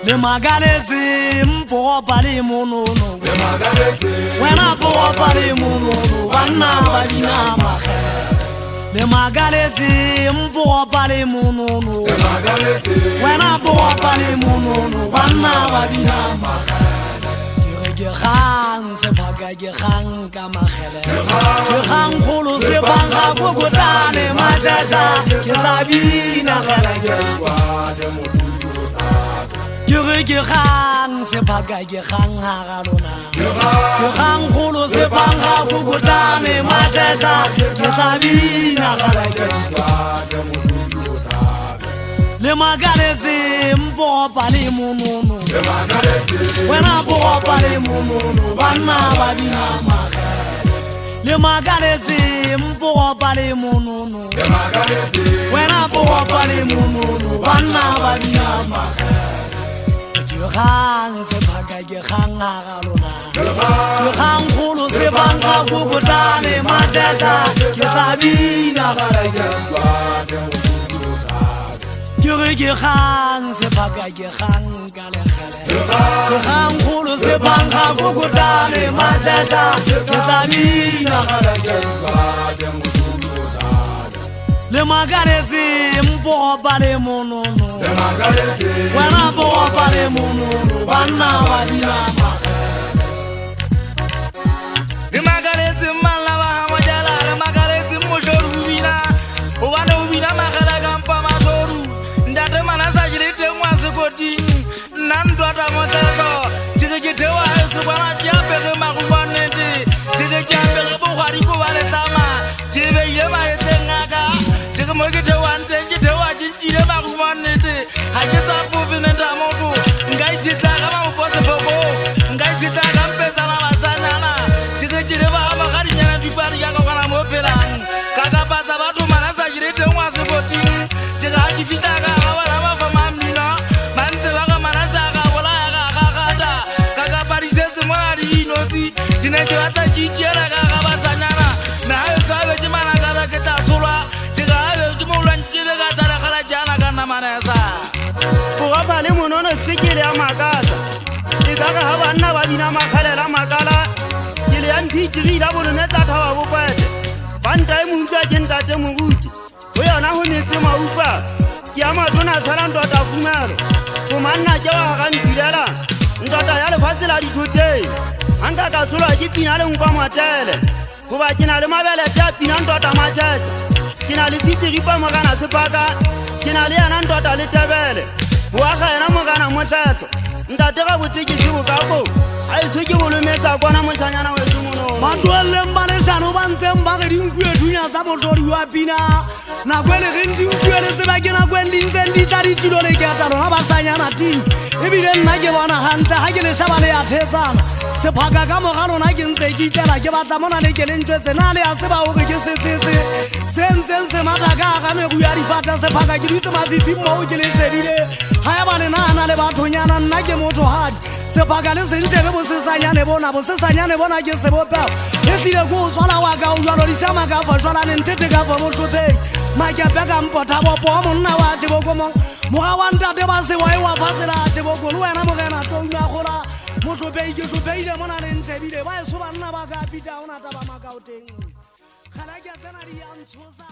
Le magalezi mpo pali mununu Wena po pali mununu Wana babina makhere Le magalezi mpo pali mununu Wena po pali mununu Wana babina makhere Ke kgang se phaka ke kgang ka makhere Ke kgang kholo se banga kokotane majaja Ke tabina khala ke Ke kgang se phaka ke kgang haralona Ke kgang kholo se banga kokotane majaja Ke tabina khala ke Le magalezi mpo pali mununu Wena po pali mununu Wana babina makhere Le magalezi mpo pali mununu Wena po pali mununu Wana babina makhere Ke kgang se phaka ke kgang haralona Ke kgang kholo se banga kokotane majaja Ke tabina khala ke Ke kgang se phaka ke kgang ka lekgele Ke kgang kholo se banga kokotane majaja Ke tabina khala ke Le magalezi mpo pali mununu Wena po pali mununu Wana babina makhere Le magalezi mala wa hamajala Le magalezi moshoru ubina Wana ubina makhala kampa masoru Ndate manasa jirete mwase koti Nandu ata moseto Jike jitewa hesu kwa na chiapeke makubanete Jike chiapeke bukhari kubale tama Jive yema yete ngaka Jike mwekite wante jitewa jinjire makubanete Hajita pufi nenta motu Ngai zita kama mpose poko Ngai zita kampesa na masanyana Jike jireva hama kari nyana tupari yako kana moperan Kaka pasa batu manasa jirete mwase koti Jike hajifita kaka Jineke wata jitiera kaka basanyana Na hayo sawe jimana kada kita sulwa Jika hayo jimulan jive katara kala jana kana manesa Kuwa pali munono sikili ya makasa Ikaka hawa na wabina makale la makala Kili ya mpijiri la bulu meta tawa ukwete Bantai mungwa jintate munguti Uyo na humitsi maupa Kiama tuna sala ndota fumero Fumanna jawa hakan bilela Ndota yale fasila litute Anga kasula jipina le ngwa matele Kuba kina le mabele tapina ndota machacha Kina le titiripa magana sepaka Kina le ana ndota le tebele Waka ena magana motlatso Ndateka botiki sibu kako Ai soki bolumeta kwana mosanyana wesu muno Matwele mbale shano bantse mbagedi nkwe dunya za motori wa pina Na kwele gendi nkwe sebake na kwendi nzendi tari tilo le ketaro na basanyana ti Ebile nna ke bona hanta ha ke le shabale ya thetsana Se phaka ka mogalo na ke ntse ke itela ke batla mona le ke lentsetse na le a tseba hore ke setsetse Sentsen se mataka ga me go ya difata se phaka ke ditse mafifi mo ke le shebile ha ya bale nana le bathonyana nna ke motho hadi Se phaka le sentse bo sesanyane bona ke se bopa E tsile go swala wa ka o jwalo di sama ka fa jwala le ntete ka fa motlothe Ma ke peka mpota bopo monna wa tsheboko mo Moga wa ntate ba se wa e wa fatsela tsheboko le wena mogena to una gola Motlopei ke tlopheile mona le ntshebile ba e so banna ba ka pita ona taba makaoteng Khala ke tsena di ya ntshosa